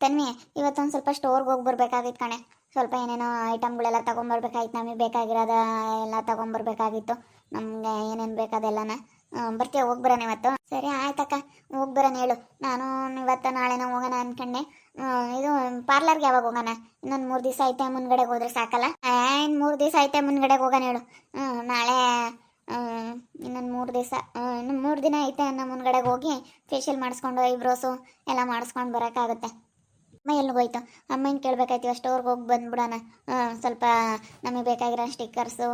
ತನ್ವಿ, ಇವತ್ತೊಂದು ಸ್ವಲ್ಪ ಸ್ಟೋರ್ಗೆ ಹೋಗಿ ಬರ್ಬೇಕಾಗಿತ್ತು ಕಣೆ. ಸ್ವಲ್ಪ ಏನೇನೋ ಐಟಮ್ಗಳೆಲ್ಲ ತೊಗೊಂಬರ್ಬೇಕಾಗಿತ್ತು, ನಮಗೆ ಬೇಕಾಗಿರೋದ ಎಲ್ಲ ತೊಗೊಂಬರ್ಬೇಕಾಗಿತ್ತು. ನಮಗೆ ಏನೇನು ಬೇಕಾದೆಲ್ಲನ ಬರ್ತೀಯ, ಹೋಗಿ ಬರೋಣ ಇವತ್ತು? ಸರಿ ಆಯ್ತಕ್ಕ, ಹೋಗಿ ಬರೋಣ ಹೇಳು. ನಾನು ಇವತ್ತು ನಾಳೆನ ಹೋಗೋಣ ಅನ್ಕೊಂಡೆ. ಇದು ಪಾರ್ಲರ್ಗೆ ಯಾವಾಗ ಹೋಗೋಣ? ಇನ್ನೊಂದು 3 ದಿವಸ ಐತೆ, ಮುನ್ಗಡೆಗೆ ಹೋದ್ರೆ ಸಾಕಲ್ಲ? ಇನ್ನು 3 ದಿವಸ ಐತೆ, ಮುನ್ಗಡೆಗೆ ಹೋಗೋಣ ಹೇಳು. ನಾಳೆ ಇನ್ನೊಂದು 3 ದಿವಸ, ಇನ್ನು 3 ದಿನ ಐತೆ ಅನ್ನೋ ಮುನ್ಗಡೆಗೆ ಹೋಗಿ ಫೇಶಿಯಲ್ ಮಾಡಿಸ್ಕೊಂಡು ಐಬ್ರೋಸು ಎಲ್ಲ ಮಾಡಿಸ್ಕೊಂಡು ಬರೋಕ್ಕಾಗುತ್ತೆ. ಅಮ್ಮ ಎಲ್ಲಿಗೋಯ್ತು? ಅಮ್ಮನ ಕೇಳಬೇಕಾಯ್ತು. ಸ್ಟೋರ್ಗೆ ಹೋಗಿ ಬಂದ್ಬಿಡೋಣ. ಸ್ವಲ್ಪ ನಮಗೆ ಬೇಕಾಗಿರೋ ಸ್ಟಿಕ್ಕರ್ಸು,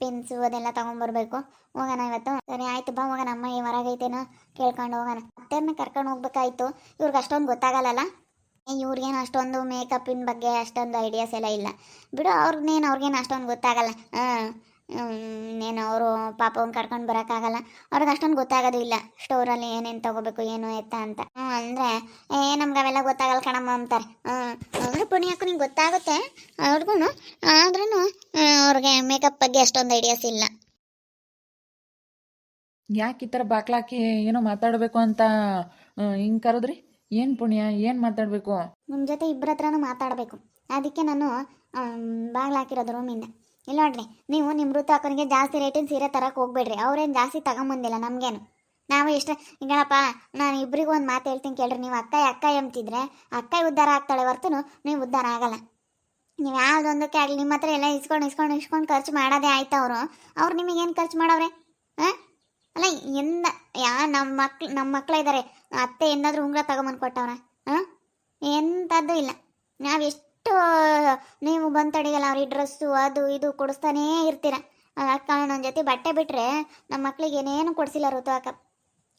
ಪಿನ್ಸು ಅದೆಲ್ಲ ತೊಗೊಂಬರ್ಬೇಕು. ಹೋಗೋಣ ಇವತ್ತು? ಸರಿ ಆಯ್ತು ಬಾ ಹೋಗೋಣ. ಅಮ್ಮ ಈ ಹೊರಗೈತೇನೋ ಕೇಳ್ಕೊಂಡು ಹೋಗೋಣ. ಅತ್ತೆಯನ್ನ ಕರ್ಕೊಂಡು ಹೋಗ್ಬೇಕಾಯ್ತು. ಇವ್ರಿಗೆ ಅಷ್ಟೊಂದು ಗೊತ್ತಾಗಲ್ಲಲ್ಲ. ಇವ್ರಿಗೇನು ಅಷ್ಟೊಂದು ಮೇಕಪ್ಪಿನ ಬಗ್ಗೆ ಅಷ್ಟೊಂದು ಐಡಿಯಾಸ್ ಎಲ್ಲ ಇಲ್ಲ ಬಿಡು. ಅವ್ರಿಗೇನು ಅಷ್ಟೊಂದು ಗೊತ್ತಾಗಲ್ಲ. ಇನ್ನೇನು ಅವರು ಪಾಪವನ್ನು ಕರ್ಕೊಂಡು ಬರೋಕ್ಕಾಗಲ್ಲ. ಅವ್ರಿಗೆ ಅಷ್ಟೊಂದು ಗೊತ್ತಾಗೋದು ಇಲ್ಲ ಸ್ಟೋರಲ್ಲಿ ಏನೇನು ತೊಗೋಬೇಕು ಏನು ಎತ್ತ ಅಂತ. ಅಂದರೆ ನಮ್ಗೆ ಅವೆಲ್ಲ ಗೊತ್ತಾಗಲ್ಲ ಕಣಮ್ಮ ಅಂತಾರೆ. ಅಂದರೆ ಪುಣ್ಯಕ್ಕೂ ನಿಂಗೆ ಗೊತ್ತಾಗುತ್ತೆ ಅವ್ರಿಗೂ, ಆದ್ರೂ ಅವ್ರಿಗೆ ಮೇಕಪ್ ಬಗ್ಗೆ ಅಷ್ಟೊಂದು ಐಡಿಯಾಸ್ ಇಲ್ಲ. ಯಾಕೆ ಈ ಥರ ಬಾಕ್ಲಾಕಿ ಏನೋ ಮಾತಾಡಬೇಕು ಅಂತ ಹಿಂಗೆ ಕರೆದ್ರಿ? ಏನು ಪುಣ್ಯ, ಏನು ಮಾತಾಡಬೇಕು? ನಿಮ್ಮ ಜೊತೆ ಇಬ್ಬರ ಹತ್ರನೂ ಮಾತಾಡಬೇಕು. ಅದಕ್ಕೆ ನಾನು ಬಾಗ್ಲು ಹಾಕಿರೋದು ರೂಮಿಂದ. ಇಲ್ಲ ನೋಡ್ರಿ, ನೀವು ನಿಮ್ಮ ಋತು ಹಾಕೋನಿಗೆ ಜಾಸ್ತಿ ರೇಟಿನ ಸೀರೆ ತರಕ್ಕೆ ಹೋಗ್ಬೇಡ್ರಿ. ಅವ್ರೇನು ಜಾಸ್ತಿ ತಗೊಂಬಂದಿಲ್ಲ ನಮಗೇನು. ನಾವು ಇಷ್ಟ ಈಗಳಪ್ಪ, ನಾನು ಇಬ್ಬರಿಗೂ ಒಂದು ಮಾತು ಹೇಳ್ತೀನಿ ಕೇಳ್ರಿ. ನೀವು ಅಕ್ಕ ಎಂಬ್ತಿದ್ರೆ ಅಕ್ಕ ಉದ್ಧಾರ ಆಗ್ತಾಳೆ ಹೊರ್ತು ನೀವು ಉದ್ಧಾರ ಆಗಲ್ಲ. ನೀವು ಯಾವುದೊಂದಕ್ಕೆ ಆಗಲಿ ನಿಮ್ಮ ಹತ್ರ ಎಲ್ಲ ಇಸ್ಕೊಂಡು ಖರ್ಚು ಮಾಡೋದೇ ಆಯ್ತು. ಅವ್ರು ನಿಮಗೇನು ಖರ್ಚು ಮಾಡವ್ರೆ? ಹಾಂ ಅಲ್ಲ, ನಮ್ಮ ಮಕ್ಳು ಇದ್ದಾರೆ, ಅತ್ತೆ ಏನಾದರೂ ಉಂಗುರ ತಗೊಂಬಂದು ಕೊಟ್ಟವ್ರ? ಹಾಂ ಎಂಥದ್ದು ಇಲ್ಲ. ನಾವೆಷ್ಟು ನೀವು ಬಂತಡಿಗಲ್ಲ ಅವ್ರಿಗೆ ಡ್ರೆಸ್ಸು ಅದು ಇದು ಕೊಡಿಸ್ತಾನೇ ಇರ್ತೀರ. ಅಕ್ಕ ನನ್ನ ಜೊತೆ ಬಟ್ಟೆ ಬಿಟ್ಟರೆ ನಮ್ಮ ಮಕ್ಳಿಗೆ ಏನೇನು ಕೊಡಿಸಿಲ್ಲ ಋತು ಅಕ್ಕ.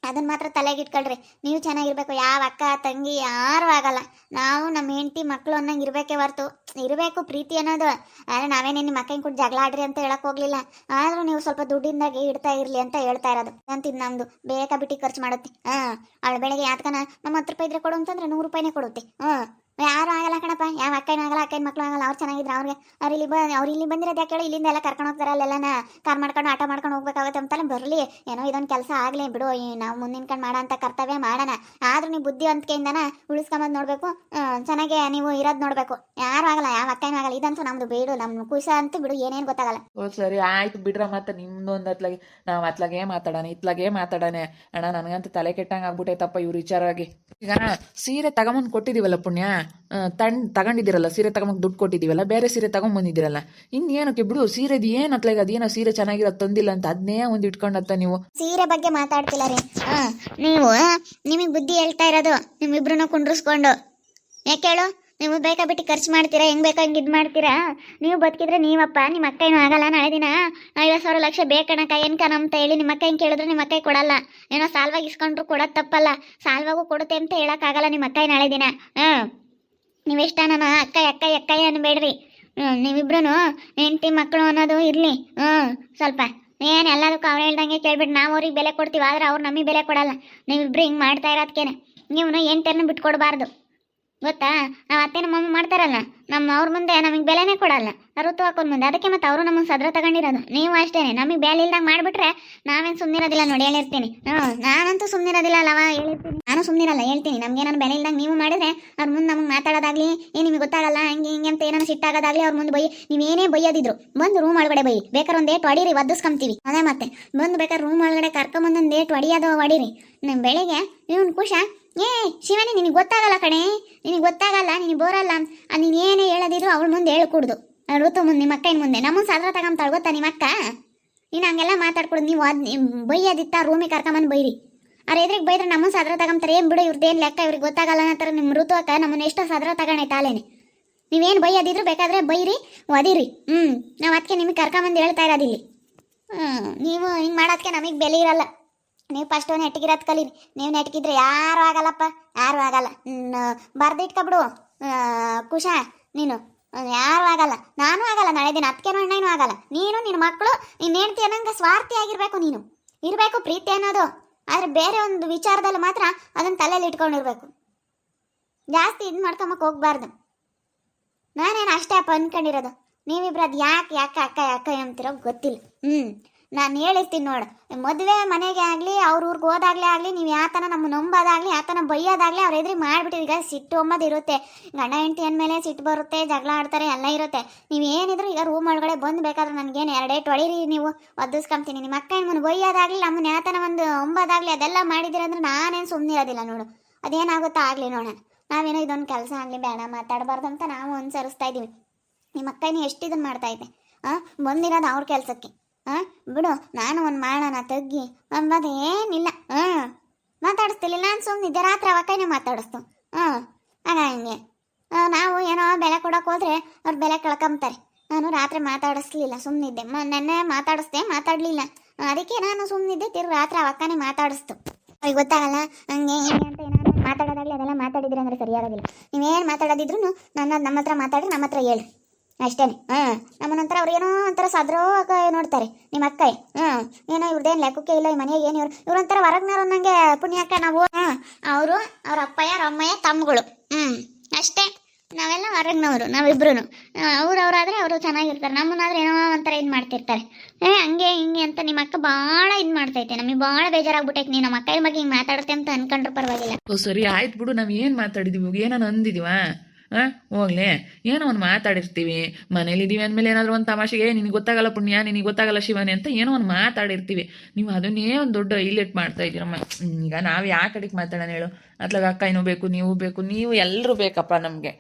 ಅದನ್ನು ಮಾತ್ರ ತಲೆಗೆ ಇಟ್ಕೊಳ್ರಿ. ನೀವು ಚೆನ್ನಾಗಿರ್ಬೇಕು. ಯಾವ ಅಕ್ಕ ತಂಗಿ ಯಾರೂ ಆಗಲ್ಲ. ನಾವು ನಮ್ಮ ಹೆಂಡತಿ ಮಕ್ಕಳು ಅನ್ನಂಗೆ ಇರಬೇಕೇ ಹೊರ್ತು, ಇರಬೇಕು ಪ್ರೀತಿ ಅನ್ನೋದು. ಆದರೆ ನಾವೇನೇ ನಿಮ್ಮ ಅಕ್ಕನ ಕೂಡ ಜಗಳ ಆಡ್ರಿ ಅಂತ ಹೇಳಕ್ಕೆ ಹೋಗಲಿಲ್ಲ. ಆದರೂ ನೀವು ಸ್ವಲ್ಪ ದುಡ್ಡಿಂದಾಗೆ ಇಡ್ತಾ ಇರಲಿ ಅಂತ ಹೇಳ್ತಾ ಇರೋದು. ಅಂತಿದ್ದು ನಮ್ಮದು ಬೇಕಾಬಿಟ್ಟು ಖರ್ಚು ಮಾಡುತ್ತೆ. ಅವಳು ಬೆಳಗ್ಗೆ ಯಾತ್ಕನ ನಮ್ಮ 10 ರೂಪಾಯಿ ಇದ್ರೆ ಕೊಡು ಅಂತಂದ್ರೆ 100 ರೂಪಾಯಿನೇ ಕೊಡುತ್ತೆ. ಯಾರು ಆಗಲ್ಲ ಕಣಪ್ಪ. ಯಾವ ಅಕ್ಕನೂ ಆಗಲ್ಲ, ಅಕ್ಕನ ಮಕ್ಳು ಆಗಲ್ಲ. ಅವ್ರು ಚೆನ್ನಾಗಿದ್ರೆ ಅವ್ರು ಇಲ್ಲಿ ಬಂದಿರೋದು ಯಾಕೆ ಹೇಳಿ? ಇಲ್ಲಿಂದ ಎಲ್ಲ ಕರ್ಕೊಂಡು ಹೋಗ್ತಾರೆ. ಅಲ್ಲೆಲ್ಲ ಕಾರ್ ಮಾಡ್ಕೊಂಡು ಆಟ ಮಾಡ್ಕೊಂಡು ಹೋಗ್ಬೇಕಾಗುತ್ತೆ ಅಂತಲೇ ಬರಲಿ. ಏನೋ ಇದೊಂದು ಕೆಲಸ ಆಗಲಿ ಬಿಡು. ನಾವು ಮುಂದಿನ ಕಣ್ ಮಾಡೋ ಅಂತ ಕರ್ತವ್ಯ ಮಾಡೋಣ. ಆದರೂ ನೀವು ಬುದ್ಧಿವಂತಿಕೆಯಿಂದನ ಉಳಿಸ್ಕೊಂಬಂದು ನೋಡಬೇಕು. ಚೆನ್ನಾಗೆ ನೀವು ಇರೋದು ನೋಡಬೇಕು. ಯಾರು ಆಗಲ್ಲ, ಯಾವ ಅಕ್ಕನೂ ಆಗಲ್ಲ. ಇದಂತೂ ನಮ್ಮದು ಬೇಡು, ನಮ್ಮ ಖುಷ ಅಂತೂ ಬಿಡು, ಏನೇನು ಗೊತ್ತಾಗಲ್ಲ. ಓ ಸರಿ ಆಯ್ತು ಬಿಡ್ರ. ಮತ್ತೆ ನಿಮ್ದೊಂದು ನಾವು ಅತ್ಲಾಗೆ ಮಾತಾಡೋಣ, ಇತ್ಲಾಗೆ ಮಾತಾಡೋಣ. ಅಣ್ಣ ನನಗಂತೂ ತಲೆ ಕೆಟ್ಟಂಗೆ ಆಗ್ಬಿಟ್ಟೈತಪ್ಪ ಇವ್ರ ವಿಚಾರವಾಗಿ. ಈಗ ಸೀರೆ ತಗೊಂಬಂದು ಕೊಟ್ಟಿದ್ದೀವಲ್ಲ ಪುಣ್ಯ, ತಗೊಂಡಿದ್ದೀರಲ್ಲ ಸೀರೆ ತಗೊಂಬಂದು ದುಡ್ಡು ಕೊಟ್ಟಿದ್ದೀವಲ್ಲ, ಬೇರೆ ಸೀರೆ ತಗೊಂಬಂದಿದ್ದೀರಲ್ಲ, ಇನ್ನೇನಕ್ಕೆ ಬಿಡು. ಸೀರೆದು ಏನು ಅತ್ಲಾಗ ಅದೇನೋ ಸೀರೆ ಚೆನ್ನಾಗಿರೋದು ತಂದಿಲ್ಲ ಅಂತ ಅದನ್ನೇ ಒಂದು ಇಟ್ಕೊಂಡತ್ತ ನೀವು. ಸೀರೆ ಬಗ್ಗೆ ಮಾತಾಡ್ತಿಲ್ಲ ರೀ. ನಿಮಗೆ ಬುದ್ಧಿ ಹೇಳ್ತಾ ಇರೋದು ನಿಮ್ಮಿಬ್ರು ಕುಂಡ್ರಿಸ್ಕೊಂಡು. ಯಾಕೆ ಹೇಳು? ನೀವು ಬೇಕಾಬಿಟ್ಟು ಖರ್ಚು ಮಾಡ್ತೀರಾ, ಹೆಂಗೆ ಬೇಕಾ ಹಂಗೆ ಇದು ಮಾಡ್ತೀರಾ. ನೀವು ಬದುಕಿದ್ರೆ ನೀವಪ್ಪ, ನಿಮ್ಮ ಅಕ್ಕ ಏನೂ ಆಗಲ್ಲ. ನಾಳೆ ದಿನ 50,000 ಲಕ್ಷ ಬೇಕಣಕ್ಕ ಏನ್ಕನ ಅಂತ ಹೇಳಿ ನಿಮ್ಮ ಅಕ್ಕ ಹೆಂಗೆ ಕೇಳಿದ್ರೆ ನಿಮ್ಮ ಅಕ್ಕ ಕೊಡಲ್ಲ. ಏನೋ ಸಾಲವಾಗಿ ಇಸ್ಕೊಂಡ್ರು ಕೊಡೋದು ತಪ್ಪಲ್ಲ. ಸಾಲವಾಗೂ ಕೊಡುತ್ತೆ ಅಂತ ಹೇಳೋಕ್ಕಾಗಲ್ಲ ನಿಮ್ಮ ಅಕ್ಕ ನಾಳೆ ದಿನ. ನೀವೆಷ್ಟ ನನ್ನ ಅಕ್ಕ ಅನ್ಬೇಡ್ರಿ. ನೀವಿಬ್ರು ಹೆಂಡತಿ ಮಕ್ಕಳು ಅನ್ನೋದು ಇರಲಿ. ಸ್ವಲ್ಪ ಏನು ಎಲ್ಲದಕ್ಕೂ ಅವ್ರು ಹೇಳ್ದಂಗೆ ಕೇಳ್ಬಿಟ್ಟು ನಾವು ಅವ್ರಿಗೆ ಬೆಲೆ ಕೊಡ್ತೀವಿ, ಆದರೆ ಅವ್ರು ನಮಗೆ ಬೆಲೆ ಕೊಡಲ್ಲ. ನೀವಿಬ್ರು ಹಿಂಗೆ ಮಾಡ್ತಾ ಇರೋದಕ್ಕೇನೆ ನೀವು ಹೆಂಡ್ತಿಯರನ್ನ ಬಿಟ್ಕೊಡ್ಬಾರ್ದು, ಗೊತ್ತಾ? ನಾವು ಅತ್ತೆ ನಮ್ಮ ಮಮ್ಮಿ ಮಾಡ್ತಾರಲ್ಲ, ಅವ್ರ ಮುಂದೆ ನಮಗೆ ಬೆಲೆನೇ ಕೊಡಲ್ಲ. ಋತು ಹಾಕೋದ್ ಮುಂದೆ. ಅದಕ್ಕೆ ಮತ್ತೆ ಅವರು ನಮಗೆ ಸದ್ರ ತಗೊಂಡಿರೋದು. ನೀವು ಅಷ್ಟೇನೆ, ನಮಗೆ ಬೆಲೆ ಇಲ್ದಂಗೆ ಮಾಡಿಬಿಟ್ರೆ ನಾವೇನು ಸುಮ್ಮನಿರೋದಿಲ್ಲ ನೋಡಿ, ಹೇಳಿರ್ತೀನಿ. ನಾನಂತೂ ಸುಮ್ಮನಿರೋದಿಲ್ಲ ಅಲ್ಲವಾ, ಹೇಳಿರ್ತೀನಿ. ನಾನು ಸುಮ್ಮನಿರಲ್ಲ, ಹೇಳ್ತೀನಿ. ನಮ್ಗೆ ಏನಾರು ಬೆಲೆ ಇಲ್ದಂಗೆ ನೀವು ಮಾಡಿದ್ರೆ ಅವ್ರ ಮುಂದೆ ನಮಗೆ ಮಾತಾಡೋದಾಗ್ಲಿ, ನಿಮಗೆ ಗೊತ್ತಾಗಲ್ಲ ಹಂಗೆ ಹಿಂಗೆ ಅಂತ ಏನಾರು ಸಿಟ್ಟಾಗೋದಾಗ್ಲಿ, ಅವ್ರ ಮುಂದೆ ನೀವೇನೇ ಬೈಯೋದಿದ್ರು ಬಂದು ರೂಮ್ ಒಳಗಡೆ ಬೈ. ಬೇಕಾದ್ರೆ ಒಂದು ಏಟು ಹೊಡೀರಿ, ಒದಿಸ್ಕೊಂತೀವಿ. ಅದೇ ಮತ್ತೆ ಬಂದು ಬೇಕಾದ್ರೆ ರೂಮ್ ಒಳಗಡೆ ಕರ್ಕೊಂಬಂದೊಂದು ಏಟು ಹೊಡಿಯೋದು ಹೊಡೀರಿ. ನಿಮ್ಮ ಬೆಳಿಗ್ಗೆ ಇವನು ಖುಷ. ಶಿವನೇ ನಿನಗೆ ಗೊತ್ತಾಗಲ್ಲ ಕಣೆ, ನಿನಗೆ ಗೊತ್ತಾಗಲ್ಲ, ನಿನಗೆ ಬೋರಲ್ಲ. ನೀನು ಏನೇ ಹೇಳೋದಿದ್ರು ಅವಳ ಮುಂದೆ ಹೇಳ್ಕೊಡ್ದು. ಋತು ಮುಂದೆ, ನಿಮ್ಮ ಅಕ್ಕನ ಮುಂದೆ ನಮ್ಮನ್ನು ಸಾದ್ರ ತಗೊಂತಾಳೆ, ಗೊತ್ತಾ ನಿಮ್ಮ ಅಕ್ಕ? ನೀನು ಹಂಗೆಲ್ಲ ಮಾತಾಡ್ಕೊಡು. ನೀವು ಬೈಯೋದಿತ್ತ ರೂಮಿಗೆ ಕರ್ಕೊಂಬಂದು ಬೈರಿ. ಅವ್ರ ಎದ್ರಿಗೆ ಬೈದ್ರೆ ನಮ್ಮನ್ನು ಸಾದ್ರ ತಗೊಂತಾರೆ. ಏನು ಬಿಡು, ಇವ್ರದ್ದೇನು ಲೆಕ್ಕ, ಇವ್ರಿಗೆ ಗೊತ್ತಾಗಲ್ಲ ಅನ್ನೋ ನಿಮ್ಮ ಋತು ಅಕ್ಕ ನಮ್ಮನ್ನು ಎಷ್ಟೋ ಸಾದ್ರ ತಗೊಂಡೈತೆ ಆಲೇನೆ. ನೀವೇನು ಬೈಯೋದಿದ್ರು ಬೇಕಾದ್ರೆ ಬೈರಿ, ಒದಿರಿ. ನಾವು ಅದಕ್ಕೆ ನಿಮಗೆ ಕರ್ಕೊಂಬಂದು ಹೇಳ್ತಾ ಇರೋದಿಲ್ಲಿ. ನೀವು ಹಿಂಗೆ ಮಾಡೋದಕ್ಕೆ ನಮಗೆ ಬೆಲೆ ಇರಲ್ಲ. ನೀವು ಫಸ್ಟ್ ನೆಟ್ಗಿರೋದು ಕಲೀರಿ. ನೀವು ನೆಟ್ಗಿದ್ರೆ ಯಾರು ಆಗಲ್ಲಪ್ಪ, ಯಾರು ಆಗಲ್ಲ. ಬರ್ದಿಟ್ಕೊಬಿಡು ಖುಷ. ನೀನು ಯಾರು ಆಗಲ್ಲ, ನಾನು ಆಗಲ್ಲ. ನಾಳೆ ದಿನ ಅದಕ್ಕೇನೋ ಅಣ್ಣನೂ ಆಗಲ್ಲ. ನೀನು ನಿನ್ನ ಮಕ್ಕಳು ನಿನ್ನ ಹೆಂಡ್ತಿ ಅನ್ನಂಗೆ ಸ್ವಾರ್ಥಿ ಆಗಿರ್ಬೇಕು. ನೀನು ಇರಬೇಕು ಪ್ರೀತಿ ಅನ್ನೋದು, ಆದರೆ ಬೇರೆ ಒಂದು ವಿಚಾರದಲ್ಲಿ ಮಾತ್ರ ಅದನ್ನು ತಲೆಯಲ್ಲಿ ಇಟ್ಕೊಂಡಿರ್ಬೇಕು. ಜಾಸ್ತಿ ಇದು ಮಾಡ್ಕೊಂಬಕ್ಕೆ ಹೋಗ್ಬಾರ್ದು. ನಾನೇನು ಅಷ್ಟೇ ಅಪ್ಪ ಅಂದ್ಕೊಂಡಿರೋದು. ನೀವಿಬ್ರು ಅದು ಯಾಕೆ ಅಕ್ಕ ಅಂತಿರೋ ಗೊತ್ತಿಲ್ಲ. ನಾನು ಹೇಳಿರ್ತೀನಿ ನೋಡು, ಮದುವೆ ಮನೆಗೆ ಆಗಲಿ ಅವ್ರ ಊರಿಗೆ ಹೋದಾಗಲೇ ಆಗಲಿ ನೀವು ಯಾತನ ನಮ್ಮ ನಂಬೋದಾಗಲಿ ಯಾತನ ಬೈಯೋದಾಗಲಿ ಅವ್ರ ಎದುರು ಮಾಡಿಬಿಟ್ಟಿವಿ. ಈಗ ಸಿಟ್ಟು ಅಂಬೋದು ಇರುತ್ತೆ, ಗಂಡ ಹೆಂಡತಿ ಅಂದಮೇಲೆ ಸಿಟ್ಟು ಬರುತ್ತೆ, ಜಗಳ ಆಡ್ತಾರೆ, ಎಲ್ಲ ಇರುತ್ತೆ. ನೀವು ಏನಿದ್ರು ಈಗ ರೂಮ್ ಒಳಗಡೆ ಬಂದು ಬೇಕಾದ್ರೆ ನನಗೇನು ಎರಡೇಟು ಹೊಡೀರಿ, ನೀವು ಒದಿಸ್ಕೊಂತೀನಿ. ನಿಮ್ಮ ಅಕ್ಕ ಹೆಣ್ಮನ್ನು ಬೈಯೋದಾಗಲಿ ನಮ್ಮನ್ನ ಯಾತನ ಒಂದು ಅಂಬೋದಾಗಲಿ ಅದೆಲ್ಲ ಮಾಡಿದಿರಂದ್ರೆ ನಾನೇನು ಸುಮ್ಮನೆ ಇರೋದಿಲ್ಲ ನೋಡು. ಅದೇನಾಗುತ್ತಾ ಆಗಲಿ ನೋಡೋಣ. ನಾವೇನೋ ಇದೊಂದು ಕೆಲಸ ಆಗಲಿ ಬೇಡ ಮಾತಾಡಬಾರ್ದು ಅಂತ ನಾವು ಅನುಸರಿಸ್ತಾ ಇದ್ದೀವಿ. ನಿಮ್ಮ ಅಕ್ಕನೇ ಎಷ್ಟು ಇದನ್ನು ಮಾಡ್ತೈತೆ ಬಂದಿರೋದು ಅವ್ರ ಕೆಲಸಕ್ಕೆ. ಬಿಡು, ನಾನು ಒಂದು ಮಾಡೋಣ ತಗ್ಗಿ ಅಂಬದು ಏನಿಲ್ಲ. ಮಾತಾಡಿಸ್ತಿಲ್ಲ, ನಾನು ಸುಮ್ಮನಿದ್ದೆ. ರಾತ್ರಿ ಅವಕ್ಕನೇ ಮಾತಾಡಿಸ್ತು. ಆಗ ಹಂಗೆ ನಾವು ಏನೋ ಬೆಲೆ ಕೊಡೋಕೆ ಹೋದ್ರೆ ಅವ್ರು ಬೆಲೆ ಕಳ್ಕೊಂತಾರೆ. ನಾನು ರಾತ್ರಿ ಮಾತಾಡಿಸ್ಲಿಲ್ಲ, ಸುಮ್ಮನಿದ್ದೆ. ನೆನ್ನೆ ಮಾತಾಡಲಿಲ್ಲ, ಅದಕ್ಕೆ ನಾನು ಸುಮ್ಮನಿದ್ದೆ. ತಿರ್ಗಿ ರಾತ್ರಿ ಅವಕ್ಕನೇ ಮಾತಾಡಿಸ್ತು. ಅವ್ರಿಗೆ ಗೊತ್ತಾಗಲ್ಲ ಹಂಗೆ ಹಿಂಗೆ ಅಂತ ಏನಾದ್ರು ಮಾತಾಡೋದಾಗಲಿ ಅದೆಲ್ಲ ಮಾತಾಡಿದ್ರೆ ಅಂದರೆ ಸರಿಯಾಗೋದಿಲ್ಲ. ನೀವೇನು ಮಾತಾಡೋದಿದ್ರು ನಮ್ಮ ಹತ್ರ ಮಾತಾಡ್ರಿ, ನಮ್ಮ ಹತ್ರ ಹೇಳ್ರಿ ಅಷ್ಟೇ. ನಮ್ಮನಂತರ ಅವ್ರು ಏನೋ ಒಂಥರ ಸದ್ರೋಗ ನೋಡ್ತಾರೆ ನಿಮ್ಮ ಅಕ್ಕ. ಏನೋ ಇವ್ರದ್ದೇನು ಲೆಕ್ಕಕ್ಕೆ ಇಲ್ಲ, ಈ ಮನೆಗೆ ಏನು ಇವ್ರೊಂಥರ ಹೊರಗ್ನವ್ರು ಅನ್ನಂಗೆ ಪುಣ್ಯಕ್ಕ ನಾವು. ಅವರು ಅವ್ರ ಅಪ್ಪಯ್ಯ ರಮ್ಮಯ್ಯ ತಮ್ಮಗಳು, ಅಷ್ಟೇ. ನಾವೆಲ್ಲ ಹೊರಗ್ನವರು, ನಾವಿಬ್ರು. ಅವ್ರವ್ರಾದ್ರೆ ಅವರು ಚೆನ್ನಾಗಿರ್ತಾರೆ, ನಮ್ಮನ್ನಾದ್ರೆ ಏನೋ ಒಂಥರ ಇದು ಮಾಡ್ತಿರ್ತಾರೆ. ಹಂಗೆ ಹಿಂಗೆ ಅಂತ ನಿಮ್ಮ ಅಕ್ಕ ಭಾಳ ಇದು ಮಾಡ್ತೈತೆ. ನಮಗೆ ಭಾಳ ಬೇಜಾರಾಗ್ಬಿಟ್ಟೈತೆ. ನೀನು ನಮ್ಮ ಅಕ್ಕನ ಬಗ್ಗೆ ಹಿಂಗೆ ಮಾತಾಡುತ್ತೆ ಅಂತ ಅನ್ಕೊಂಡ್ರೆ ಪರವಾಗಿಲ್ಲ. ಸರಿ ಆಯ್ತು ಬಿಡು, ನಾವು ಏನು ಮಾತಾಡಿದೀವಿ, ಏನೋ ಅಂದಿದೀವ? ಹೋಗ್ಲಿ, ಏನೋ ಒಂದು ಮಾತಾಡಿರ್ತೀವಿ. ಮನೇಲಿದ್ದೀವಿ ಅಂದಮೇಲೆ ಏನಾದರೂ ಒಂದು ತಮಾಷೆಗೆ ನಿನಗೆ ಗೊತ್ತಾಗಲ್ಲ ಪುಣ್ಯ, ನಿನಗೆ ಗೊತ್ತಾಗಲ್ಲ ಶಿವನೇ ಅಂತ ಏನೋ ಒಂದು ಮಾತಾಡಿರ್ತೀವಿ. ನೀವು ಅದನ್ನೇ ಒಂದು ದೊಡ್ಡ ಹೈಲೈಟ್ ಮಾಡ್ತಾ ಇದ್ದೀರಮ್ಮ. ಈಗ ನಾವು ಯಾವ ಕಡೆಗೆ ಮಾತಾಡೋಣ ಹೇಳು? ಅತ್ಲಾಗ ಅಕ್ಕನೂ ಬೇಕು, ನೀವು ಎಲ್ಲರೂ ಬೇಕಪ್ಪ ನಮಗೆ.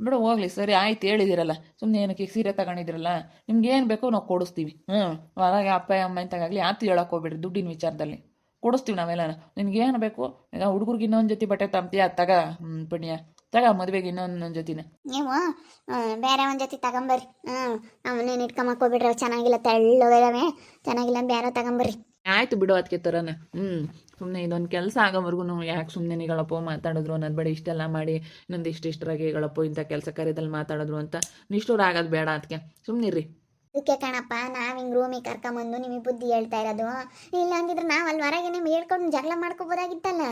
ಬಿಡು ಹೋಗ್ಲಿ, ಸರಿ ಆಯ್ತು ಹೇಳಿದಿರಲ್ಲ. ಸುಮ್ಮನೆ ಏನಕ್ಕೆ ಸೀರೆ ತಗೊಂಡಿದ್ದೀರಲ್ಲ, ನಿಮ್ಗೆ ಏನು ಬೇಕೋ ನಾವು ಕೊಡಿಸ್ತೀವಿ. ಹೊರಗೆ ಅಪ್ಪ ಅಮ್ಮ ಅಂತಾಗಲಿ ಆತು ಹೇಳಕ್ಕೆ ಹೋಗ್ಬೇಡ್ರಿ. ದುಡ್ಡಿನ ವಿಚಾರದಲ್ಲಿ ಕೊಡಿಸ್ತೀವಿ ನಾವೆಲ್ಲ. ನಿನ್ಗೇನು ಬೇಕು? ಈಗ ಹುಡುಗರಿಗೆ ಇನ್ನೊಂದು ಜೊತೆ ಬಟ್ಟೆ ತಂತೀಯ ತಗ ಪುಣ್ಯ, ತಗ ಮದುವೆಗೆ ಇನ್ನೊಂದು ಜೊತೆನೆ. ನೀವು ಬೇರೆ ಒಂದು ಜೊತೆ ತಗೊಂಬರ್ರಿ. ಅವನ್ನೇನು ಇಟ್ಕೊಂಬಕ್ ಹೋಗ್ಬಿಡ್ರಿ, ಅವು ಚೆನ್ನಾಗಿಲ್ಲ, ತೆಳ್ಳಗಿದಾವೆ, ಚೆನ್ನಾಗಿಲ್ಲ, ಬೇರೆ ತಗೊಂಬರ್ರಿ. ಆಯ್ತು ಬಿಡು, ಅದಕ್ಕೆ ತರನ. ಸುಮ್ಮನೆ ಇದೊಂದು ಕೆಲಸ ಆಗೋವರೆಗೂ ಯಾಕೆ ಸುಮ್ಮನೆ ನೀಗಳಪ್ಪ ಮಾತಾಡಿದ್ರು ಅನ್ನೋದು ಬೇಡ. ಇಷ್ಟೆಲ್ಲ ಮಾಡಿ ಇನ್ನೊಂದು ಇಷ್ಟಿಷ್ಟರಾಗೆ ಗಳಪ್ಪ ಇಂಥ ಕೆಲಸ ಕಾರ್ಯದಲ್ಲಿ ಮಾತಾಡಿದ್ರು ಅಂತ ನಿಷ್ಠೂರ ಆಗೋದು ಬೇಡ. ಅದಕ್ಕೆ ಸುಮ್ಮನಿರ್ರಿ. ಅದಕ್ಕೆ ಕಣಪ್ಪ ನಾವು ಹಿಂಗೆ ರೂಮಿಗೆ ಕರ್ಕೊಂಬಂದು ನಿಮಗೆ ಬುದ್ಧಿ ಹೇಳ್ತಾ ಇರೋದು. ಇಲ್ಲ ಅಂದಿದ್ರೆ ನಾವು ಅಲ್ಲಿ ಹೊರಗೆ ನಿಮ್ಗೆ ಹೇಳ್ಕೊಂಡು ಜಗಳ ಮಾಡ್ಕೋಬೋದಾಗಿತ್ತಲ್ಲ.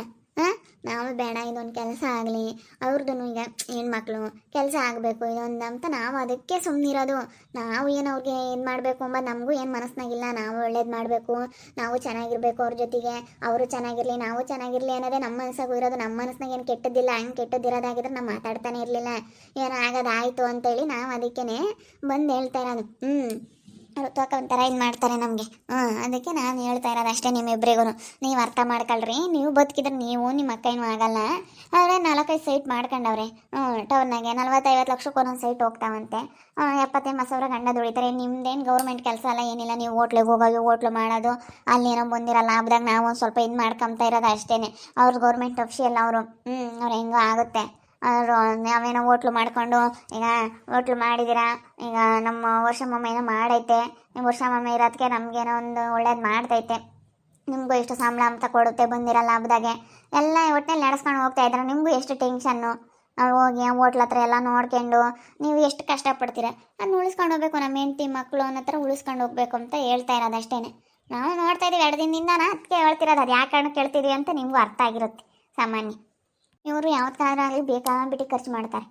ನಾವು ಬೇಡ, ಇದೊಂದು ಕೆಲಸ ಆಗಲಿ, ಅವ್ರದ್ದು ಈಗ ಹೆಣ್ಮಕ್ಳು ಕೆಲಸ ಆಗಬೇಕು ಇದೊಂದು ಅಂತ ನಾವು ಅದಕ್ಕೆ ಸುಮ್ಮನಿರೋದು. ನಾವು ಏನು ಅವ್ರಿಗೆ ಏನು ಮಾಡಬೇಕು ಅಂಬ ನಮಗೂ ಏನು ಮನಸ್ಸಿನಾಗಿಲ್ಲ. ನಾವು ಒಳ್ಳೇದು ಮಾಡಬೇಕು, ನಾವು ಚೆನ್ನಾಗಿರ್ಬೇಕು, ಅವ್ರ ಜೊತೆಗೆ ಅವರು ಚೆನ್ನಾಗಿರಲಿ, ನಾವು ಚೆನ್ನಾಗಿರಲಿ ಅನ್ನೋದೇ ನಮ್ಮ ಮನಸ್ಸಾಗೂ ಇರೋದು. ನಮ್ಮ ಮನಸ್ಸಿನಾಗ ಏನು ಕೆಟ್ಟದ್ದಿಲ್ಲ. ಹಂಗೆ ಕೆಟ್ಟದ್ದಿರೋದಾಗಿದ್ರೆ ನಾವು ಮಾತಾಡ್ತಾನೆ ಇರಲಿಲ್ಲ. ಏನೋ ಆಗೋದಾಯಿತು ಅಂತೇಳಿ ನಾವು ಅದಕ್ಕೇ ಬಂದು ಹೇಳ್ತಾ ಇರೋದು. ಅವ್ರು ತೋಕ ಒಂಥರ ಇದು ಮಾಡ್ತಾರೆ ನಮಗೆ. ಅದಕ್ಕೆ ನಾನು ಹೇಳ್ತಾ ಇರೋದು ಅಷ್ಟೇ ನಿಮ್ಮಿಬ್ಬರಿಗೂ. ನೀವು ಅರ್ಥ ಮಾಡ್ಕೊಳ್ರಿ. ನೀವು ಬದುಕಿದ್ರೆ ನೀವು ನಿಮ್ಮ ಅಕ್ಕ ಏನೂ ಆಗಲ್ಲ. ಆದರೆ 4-5 ಸೈಟ್ ಮಾಡ್ಕೊಂಡವ್ರೆ ಟೌನ್ನಾಗೆ. 40-50 ಲಕ್ಷಕ್ಕೆ ಒಂದೊಂದು ಸೈಟ್ ಹೋಗ್ತಾವಂತೆ. 70-80 ಗಂಡ ದುಡಿತಾರೆ. ನಿಮ್ದೇನು ಗೌರ್ಮೆಂಟ್ ಕೆಲಸ ಅಲ್ಲ, ಏನಿಲ್ಲ. ನೀವು ಹೋಟ್ಲಿಗೆ ಹೋಗೋದು, ಹೋಟ್ಲು ಮಾಡೋದು, ಅಲ್ಲೇನೋ ಬಂದಿರೋ ಲಾಭದಾಗ ನಾವು ಒಂದು ಸ್ವಲ್ಪ ಇದು ಮಾಡ್ಕೊತಾ ಇರೋದು ಅಷ್ಟೇ. ಅವ್ರು ಗೌರ್ಮೆಂಟ್ ಅಫಿಷಿಯಲ್ ಅವರು. ಅವ್ರು ಹೆಂಗೋ ಆಗುತ್ತೆ. ಅವರು ನಾವೇನೋ ಹೋಟ್ಲು ಮಾಡಿಕೊಂಡು ಈಗ ಹೋಟ್ಲು ಮಾಡಿದ್ದೀರಾ, ಈಗ ನಮ್ಮ ವರ್ಷಮ್ಮಮ್ಮ ಏನೋ ಮಾಡೈತೆ. ನಿಮ್ಮ ವರ್ಷಮ್ಮಮ್ಮ ಇರೋದಕ್ಕೆ ನಮಗೇನೋ ಒಂದು ಒಳ್ಳೇದು ಮಾಡ್ತೈತೆ. ನಿಮಗೂ ಎಷ್ಟು ಸಂಬಳ ಅಂತ ಕೊಡುತ್ತೆ ಬಂದಿರೋ ಲಾಭದಾಗೆ ಎಲ್ಲ ಒಟ್ಟಿನಲ್ಲಿ ನಡೆಸ್ಕೊಂಡು ಹೋಗ್ತಾ ಇದ್ದಾರೆ. ನಿಮಗೂ ಎಷ್ಟು ಟೆನ್ಷನ್ನು. ಹೋಗಿ ಹೋಟ್ಲ ಹತ್ರ ಎಲ್ಲ ನೋಡ್ಕೊಂಡು ನೀವು ಎಷ್ಟು ಕಷ್ಟಪಡ್ತೀರ. ಅದನ್ನ ಉಳಿಸ್ಕೊಂಡು ಹೋಗ್ಬೇಕು. ನಮ್ಮ ಹೆಂಡತಿ ಮಕ್ಕಳು ಅನ್ನೋ ಥರ ಉಳಿಸ್ಕೊಂಡು ಹೋಗ್ಬೇಕು ಅಂತ ಹೇಳ್ತಾ ಇರೋದು ಅಷ್ಟೇ. ನಾವು ನೋಡ್ತಾ ಇದ್ದೀವಿ 2 ದಿನದಿಂದ. ಅದಕ್ಕೆ ಹೇಳ್ತಿರೋದು, ಅದು ಯಾಕೆ ಕಾರಣಕ್ಕೆ ಕೇಳ್ತಿದ್ದೀವಿ ಅಂತ ನಿಮಗೂ ಅರ್ಥ ಆಗಿರುತ್ತೆ ಸಾಮಾನ್ಯ. ಇವರು ಯಾವತ್ತಾದ್ರೂ ಆಗಲಿ ಬೇಕಾಬಿಟ್ಟು ಖರ್ಚು ಮಾಡ್ತಾರೆ.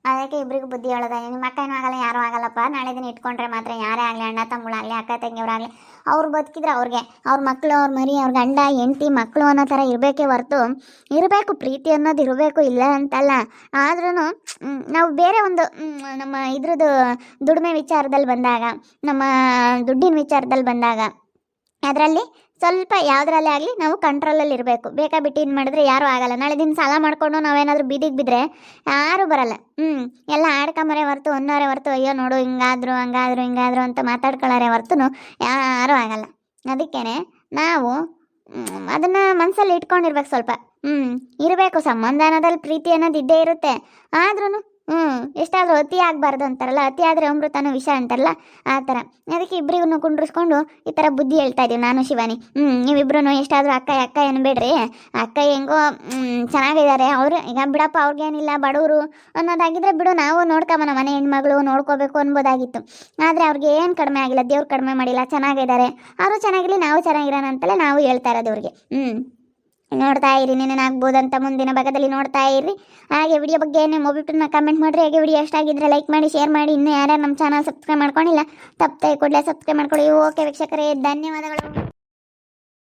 ಅದಕ್ಕೆ ಇಬ್ಬರಿಗೂ ಬುದ್ಧಿ ಹೇಳೋದ. ನಿಮ್ಮ ಅಕ್ಕ ಏನೂ ಆಗಲ್ಲ, ಯಾರೂ ಆಗಲ್ಲಪ್ಪ. ನಾಳೆ ದಿನ ಇಟ್ಕೊಂಡ್ರೆ ಮಾತ್ರ ಯಾರೇ ಆಗಲಿ, ಅಣ್ಣ ತಮ್ಮಗಳಾಗಲಿ, ಅಕ್ಕ ತಂಗಿಯವರಾಗಲಿ, ಅವ್ರು ಬದುಕಿದ್ರೆ ಅವ್ರಿಗೆ ಅವ್ರ ಮಕ್ಕಳು, ಅವ್ರ ಮರಿ, ಅವ್ರ ಗಂಡ ಹೆಂಡತಿ ಮಕ್ಕಳು ಅನ್ನೋ ಥರ ಇರಬೇಕೇ ಹೊರ್ತು, ಇರಬೇಕು ಪ್ರೀತಿ ಅನ್ನೋದು ಇರಬೇಕು, ಇಲ್ಲ ಅಂತಲ್ಲ. ಆದ್ರೂ ನಾವು ಬೇರೆ ಒಂದು ನಮ್ಮ ಇದ್ರದ್ದು ದುಡಿಮೆ ವಿಚಾರದಲ್ಲಿ ಬಂದಾಗ, ನಮ್ಮ ದುಡ್ಡಿನ ವಿಚಾರದಲ್ಲಿ ಬಂದಾಗ ಅದರಲ್ಲಿ ಸ್ವಲ್ಪ ಯಾವುದ್ರಲ್ಲೇ ಆಗಲಿ ನಾವು ಕಂಟ್ರೋಲಲ್ಲಿ ಇರಬೇಕು. ಬೇಕಾಬಿಟ್ಟು ಏನು ಮಾಡಿದ್ರೆ ಯಾರೂ ಆಗಲ್ಲ. ನಾಳೆ ದಿನ ಸಾಲ ಮಾಡಿಕೊಂಡು ನಾವೇನಾದರೂ ಬೀದಿಗೆ ಬಿದ್ದರೆ ಯಾರೂ ಬರಲ್ಲ. ಎಲ್ಲ ಆಡ್ಕೊಂಬರೇ ಹೊರ್ತು, ಒನ್ನೋರೇ ಹೊರ್ತು, ಅಯ್ಯೋ ನೋಡು ಹಿಂಗಾದ್ರು ಹಿಂಗಾದ್ರು ಅಂತ ಮಾತಾಡ್ಕೊಳ್ಳೋರೆ ಹೊರ್ತು ಯಾರೂ ಆಗಲ್ಲ. ಅದಕ್ಕೇ ನಾವು ಅದನ್ನು ಮನಸ್ಸಲ್ಲಿ ಇಟ್ಕೊಂಡಿರ್ಬೇಕು. ಸ್ವಲ್ಪ ಇರಬೇಕು. ಸಂಬಂಧ ಅನ್ನೋದಲ್ಲಿ ಪ್ರೀತಿ ಅನ್ನೋದು ಇದ್ದೇ ಇರುತ್ತೆ. ಆದ್ರೂ ಎಷ್ಟಾದರೂ ಅತಿ ಆಗಬಾರ್ದು ಅಂತಾರಲ್ಲ, ಅತಿ ಆದರೆ ಅಮೃತನೂ ವಿಷ ಅಂತಾರಲ್ಲ, ಆ ಥರ. ಅದಕ್ಕೆ ಇಬ್ಬರಿಗೂ ಕುಂಡ್ರಿಸ್ಕೊಂಡು ಈ ಥರ ಬುದ್ಧಿ ಹೇಳ್ತಾ ಇದ್ದೀವಿ ನಾನು ಶಿವಾನಿ. ನೀವಿಬ್ರು ಎಷ್ಟಾದರೂ ಅಕ್ಕ ಏನ್ಬೇಡ್ರಿ. ಅಕ್ಕ ಹೆಂಗೋ ಚೆನ್ನಾಗಿದ್ದಾರೆ ಅವರು. ಈಗ ಬಿಡಪ್ಪ, ಅವ್ರಿಗೇನಿಲ್ಲ, ಬಡವರು ಅನ್ನೋದಾಗಿದ್ರೆ ಬಿಡು, ನಾವು ನೋಡ್ಕೊಂಬನ ಮನೆ ಹೆಣ್ಮಗಳು ನೋಡ್ಕೋಬೇಕು ಅನ್ಬೋದಾಗಿತ್ತು. ಆದರೆ ಅವ್ರಿಗೆ ಏನು ಕಡಿಮೆ ಆಗಿಲ್ಲ, ದೇವ್ರು ಕಡಿಮೆ ಮಾಡಿಲ್ಲ, ಚೆನ್ನಾಗಿದ್ದಾರೆ. ಅವರು ಚೆನ್ನಾಗಿರಲಿ, ನಾವು ಚೆನ್ನಾಗಿರೋಣ ಅಂತಲೇ ನಾವು ಹೇಳ್ತಾ ಇರೋದು ಅವ್ರಿಗೆ. ನೋಡ್ತಾ ಇರಿ ನೀನೇನಾಗ್ಬೋದಂತ ಮುಂದಿನ ಭಾಗದಲ್ಲಿ ನೋಡ್ತಾ ಇರಿ. ಹಾಗೆ ವಿಡಿಯೋ ಬಗ್ಗೆ ನಿಮ್ಮ ಒಬಿಟನ್ನ ಕಮೆಂಟ್ ಮಾಡಿರಿ. ಹಾಗೆ ವಿಡಿಯೋ ಇಷ್ಟ ಆಗಿದ್ರೆ ಲೈಕ್ ಮಾಡಿ, ಶೇರ್ ಮಾಡಿ. ಇನ್ನೂ ಯಾರ್ಯಾರು ನಮ್ಮ ಚಾನಲ್ ಸಬ್ಸ್ಕ್ರೈಬ್ ಮಾಡ್ಕೊಂಡಿಲ್ಲ ತಪ್ಪದೆ ಕೂಡಲೇ ಸಬ್ಸ್ಕ್ರೈಬ್ ಮಾಡ್ಕೊಳ್ಳಿ. ಓಕೆ ವೀಕ್ಷಕರೇ, ಧನ್ಯವಾದಗಳು.